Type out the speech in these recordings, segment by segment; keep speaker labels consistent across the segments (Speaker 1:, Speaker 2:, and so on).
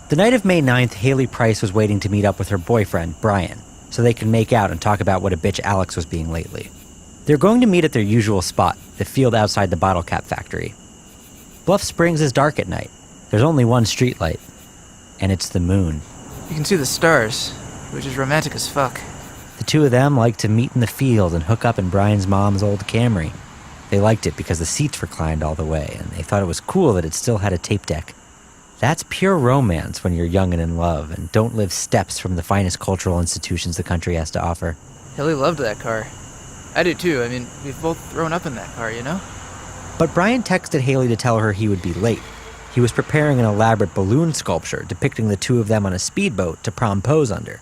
Speaker 1: The night of May 9th, Hayley Price was waiting to meet up with her boyfriend, Brian, so they could make out and talk about what a bitch Alex was being lately. They're going to meet at their usual spot, the field outside the bottle cap factory. Bluff Springs is dark at night. There's only one streetlight, and it's the moon.
Speaker 2: You can see the stars, which is romantic as fuck.
Speaker 1: The two of them like to meet in the field and hook up in Brian's mom's old Camry. They liked it because the seats reclined all the way, and they thought it was cool that it still had a tape deck. That's pure romance when you're young and in love and don't live steps from the finest cultural institutions the country has to offer.
Speaker 2: Hayley loved that car. I do too. I mean, we've both grown up in that car, you know?
Speaker 1: But Brian texted Hayley to tell her he would be late. He was preparing an elaborate balloon sculpture depicting the two of them on a speedboat to pose under.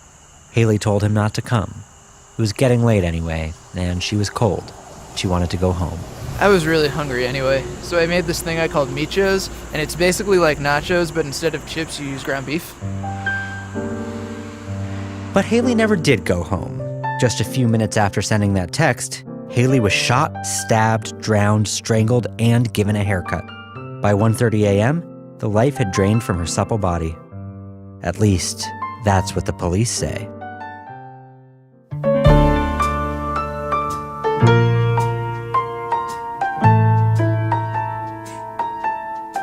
Speaker 1: Hayley told him not to come. It was getting late anyway, and she was cold. She wanted to go home.
Speaker 2: I was really hungry anyway, so I made this thing I called michos, and it's basically like nachos, but instead of chips, you use ground beef.
Speaker 1: But Hayley never did go home. Just a few minutes after sending that text, Hayley was shot, stabbed, drowned, strangled, and given a haircut. By 1:30 a.m., the life had drained from her supple body. At least, that's what the police say.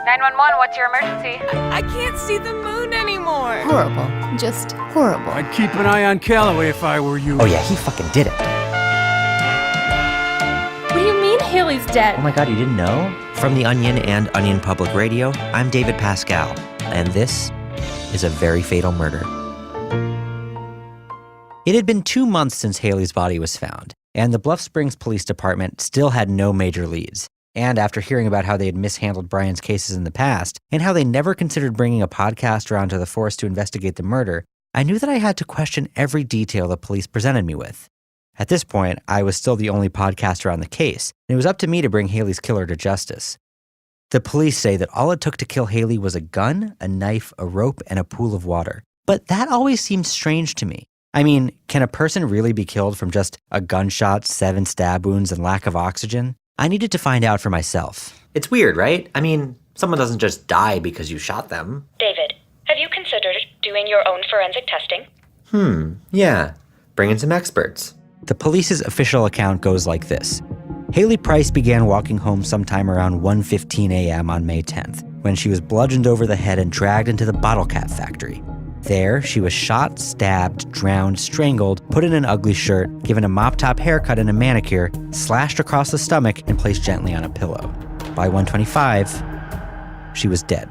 Speaker 3: 911, what's your emergency?
Speaker 4: I can't see the moon anymore.
Speaker 5: Horrible. Just horrible.
Speaker 6: I'd keep an eye on Calloway if I were you.
Speaker 1: Oh yeah, he fucking did it.
Speaker 4: What do you mean Hayley's dead?
Speaker 1: Oh my god, you didn't know? From The Onion and Onion Public Radio, I'm David Pascall, and this is A Very Fatal Murder. It had been 2 months since Hayley's body was found, and the Bluff Springs Police Department still had no major leads. And after hearing about how they had mishandled Brian's cases in the past, and how they never considered bringing a podcaster onto the force to investigate the murder, I knew that I had to question every detail the police presented me with. At this point, I was still the only podcaster on the case, and it was up to me to bring Hayley's killer to justice. The police say that all it took to kill Hayley was a gun, a knife, a rope, and a pool of water. But that always seemed strange to me. I mean, can a person really be killed from just a gunshot, 7 stab wounds, and lack of oxygen? I needed to find out for myself. It's weird, right? I mean, someone doesn't just die because you shot them.
Speaker 3: David, have you considered doing your own forensic testing?
Speaker 1: Yeah. Bring in some experts. The police's official account goes like this. Hayley Price began walking home sometime around 1:15 a.m. on May 10th, when she was bludgeoned over the head and dragged into the bottle cap factory. There, she was shot, stabbed, drowned, strangled, put in an ugly shirt, given a mop-top haircut and a manicure, slashed across the stomach, and placed gently on a pillow. By 1:25, she was dead.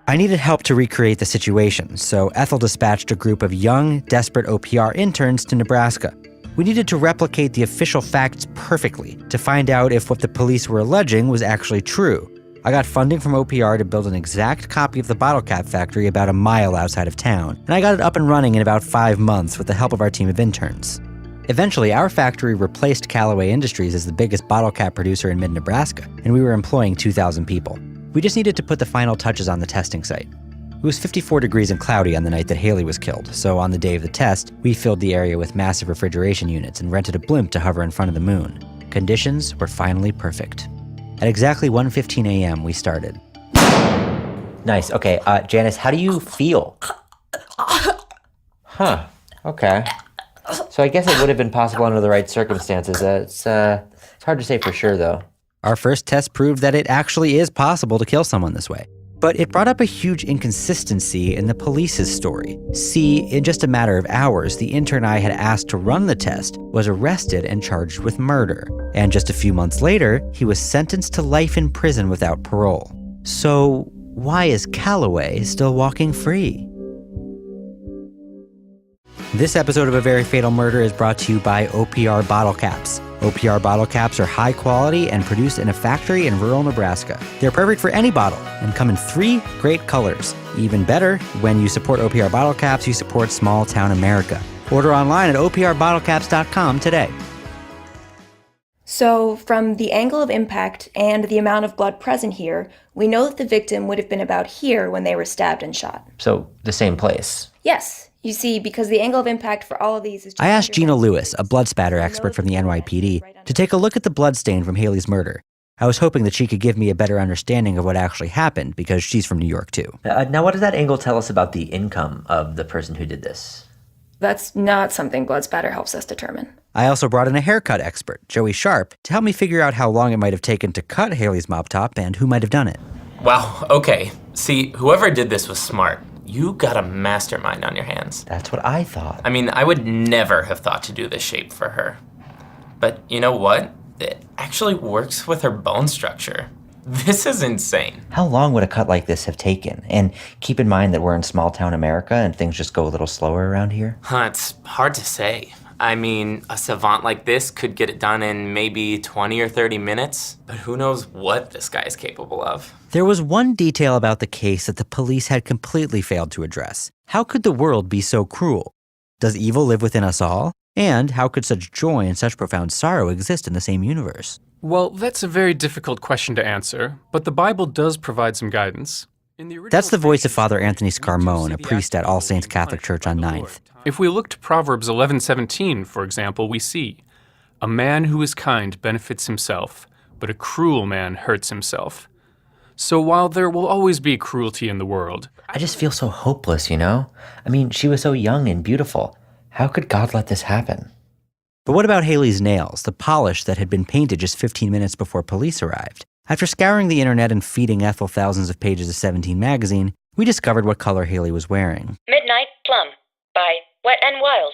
Speaker 1: I needed help to recreate the situation, so Ethel dispatched a group of young, desperate OPR interns to Nebraska. We needed to replicate the official facts perfectly to find out if what the police were alleging was actually true. I got funding from OPR to build an exact copy of the bottle cap factory about a mile outside of town, and I got it up and running in about 5 months with the help of our team of interns. Eventually, our factory replaced Callaway Industries as the biggest bottle cap producer in mid-Nebraska, and we were employing 2,000 people. We just needed to put the final touches on the testing site. It was 54 degrees and cloudy on the night that Hayley was killed, so on the day of the test, we filled the area with massive refrigeration units and rented a blimp to hover in front of the moon. Conditions were finally perfect. At exactly 1:15 a.m., we started. Nice. Okay, Janice, how do you feel? Huh. Okay. So I guess it would have been possible under the right circumstances. It's hard to say for sure, though. Our first test proved that it actually is possible to kill someone this way. But it brought up a huge inconsistency in the police's story. See, in just a matter of hours, the intern I had asked to run the test was arrested and charged with murder. And just a few months later, he was sentenced to life in prison without parole. So why is Callaway still walking free? This episode of A Very Fatal Murder is brought to you by OPR Bottle Caps. OPR bottle caps are high quality and produced in a factory in rural Nebraska. They're perfect for any bottle and come in 3 great colors. Even better, when you support OPR bottle caps, you support small town America. Order online at oprbottlecaps.com today.
Speaker 7: So, from the angle of impact and the amount of blood present here, we know that the victim would have been about here when they were stabbed and shot.
Speaker 1: So, the same place?
Speaker 7: Yes. You see, because the angle of impact for all of these is just...
Speaker 1: I asked Gina Lewis, a blood spatter expert from the NYPD, to take a look at the blood stain from Hayley's murder. I was hoping that she could give me a better understanding of what actually happened, because she's from New York too.
Speaker 8: Now, what does that angle tell us about the income of the person who did this?
Speaker 7: That's not something blood spatter helps us determine.
Speaker 1: I also brought in a haircut expert, Joey Sharp, to help me figure out how long it might have taken to cut Hayley's mop top and who might have done it.
Speaker 9: Wow, okay. See, whoever did this was smart. You got a mastermind on your hands.
Speaker 8: That's what I thought.
Speaker 9: I mean, I would never have thought to do this shape for her. But you know what? It actually works with her bone structure. This is insane.
Speaker 8: How long would a cut like this have taken? And keep in mind that we're in small town America and things just go a little slower around here.
Speaker 9: It's hard to say. I mean, a savant like this could get it done in maybe 20 or 30 minutes, but who knows what this guy is capable of.
Speaker 1: There was one detail about the case that the police had completely failed to address. How could the world be so cruel? Does evil live within us all? And how could such joy and such profound sorrow exist in the same universe?
Speaker 10: Well, that's a very difficult question to answer, but the Bible does provide some guidance.
Speaker 1: That's the voice of Father Anthony Scarmone, a priest at All Saints Catholic Church on 9th.
Speaker 10: If we look to Proverbs 11:17, for example, we see, "A man who is kind benefits himself, but a cruel man hurts himself." So while there will always be cruelty in the world,
Speaker 8: I just feel so hopeless, you know? I mean, she was so young and beautiful. How could God let this happen?
Speaker 1: But what about Hayley's nails, the polish that had been painted just 15 minutes before police arrived? After scouring the internet and feeding Ethel thousands of pages of 17 magazine, we discovered what color Hayley was wearing.
Speaker 3: Midnight Plum by Wet and Wild.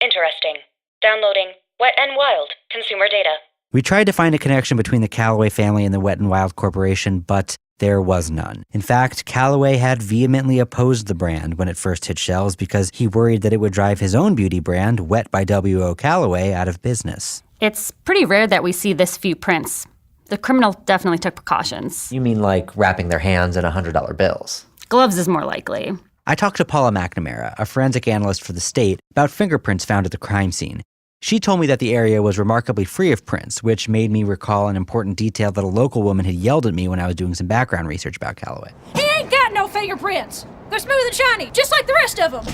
Speaker 3: Interesting. Downloading Wet and Wild consumer data.
Speaker 1: We tried to find a connection between the Callaway family and the Wet n Wild Corporation, but there was none. In fact, Callaway had vehemently opposed the brand when it first hit shelves because he worried that it would drive his own beauty brand, Wet by W.O. Callaway, out of business.
Speaker 5: It's pretty rare that we see this few prints. The criminal definitely took precautions.
Speaker 8: You mean like wrapping their hands in $100 bills?
Speaker 5: Gloves is more likely.
Speaker 1: I talked to Paula McNamara, a forensic analyst for the state, about fingerprints found at the crime scene. She told me that the area was remarkably free of prints, which made me recall an important detail that a local woman had yelled at me when I was doing some background research about Callaway.
Speaker 4: He ain't got no fingerprints. They're smooth and shiny, just like the rest of them.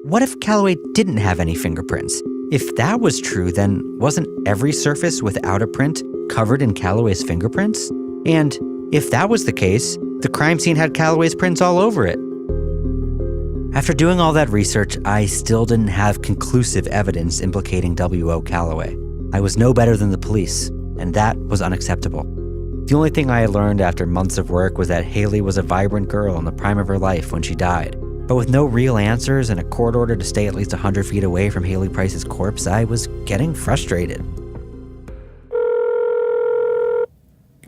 Speaker 1: What if Callaway didn't have any fingerprints? If that was true, then wasn't every surface without a print covered in Callaway's fingerprints? And if that was the case, the crime scene had Callaway's prints all over it. After doing all that research, I still didn't have conclusive evidence implicating W.O. Callaway. I was no better than the police, and that was unacceptable. The only thing I had learned after months of work was that Hayley was a vibrant girl in the prime of her life when she died. But with no real answers and a court order to stay at least 100 feet away from Hayley Price's corpse, I was getting frustrated.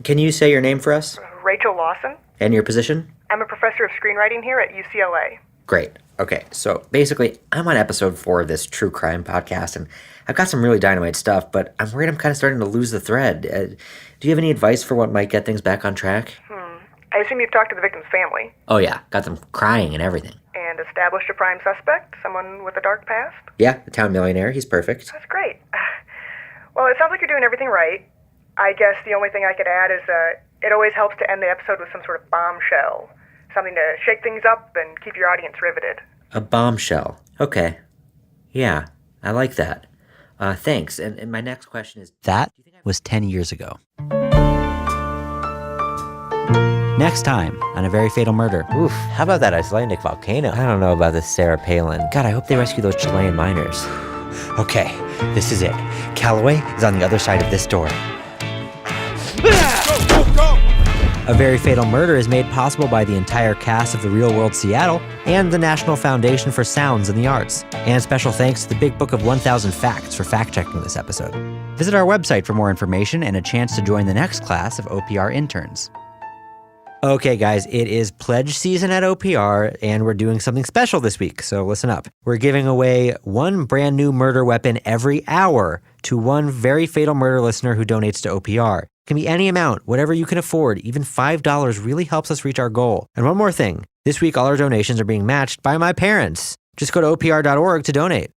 Speaker 8: Can you say your name for us?
Speaker 11: Rachel Lawson.
Speaker 8: And your position?
Speaker 11: I'm a professor of screenwriting here at UCLA.
Speaker 8: Great. Okay, so basically, I'm on episode 4 of this true crime podcast, and I've got some really dynamite stuff, but I'm worried I'm kind of starting to lose the thread. Do you have any advice for what might get things back on track?
Speaker 11: I assume you've talked to the victim's family.
Speaker 8: Oh yeah, got them crying and everything.
Speaker 11: And established a prime suspect, someone with a dark past?
Speaker 8: Yeah, the town millionaire, he's perfect.
Speaker 11: That's great. Well, it sounds like you're doing everything right. I guess the only thing I could add is it always helps to end the episode with some sort of bombshell. Something to shake things up and keep your audience riveted.
Speaker 8: A bombshell. Okay. Yeah, I like that. Thanks. And my next question is...
Speaker 1: That was 10 years ago. Next time on A Very Fatal Murder.
Speaker 8: Oof, how about that Icelandic volcano? I don't know about this Sarah Palin. God, I hope they rescue those Chilean miners.
Speaker 1: Okay, this is it. Callaway is on the other side of this door.
Speaker 6: Go, go, go!
Speaker 1: A Very Fatal Murder is made possible by the entire cast of The Real World Seattle and the National Foundation for Sounds and the Arts. And special thanks to the Big Book of 1,000 Facts for fact-checking this episode. Visit our website for more information and a chance to join the next class of OPR interns. Okay, guys, it is pledge season at OPR, and we're doing something special this week, so listen up. We're giving away one brand new murder weapon every hour to one Very Fatal Murder listener who donates to OPR. It can be any amount, whatever you can afford. Even $5 really helps us reach our goal. And one more thing. This week, all our donations are being matched by my parents. Just go to opr.org to donate.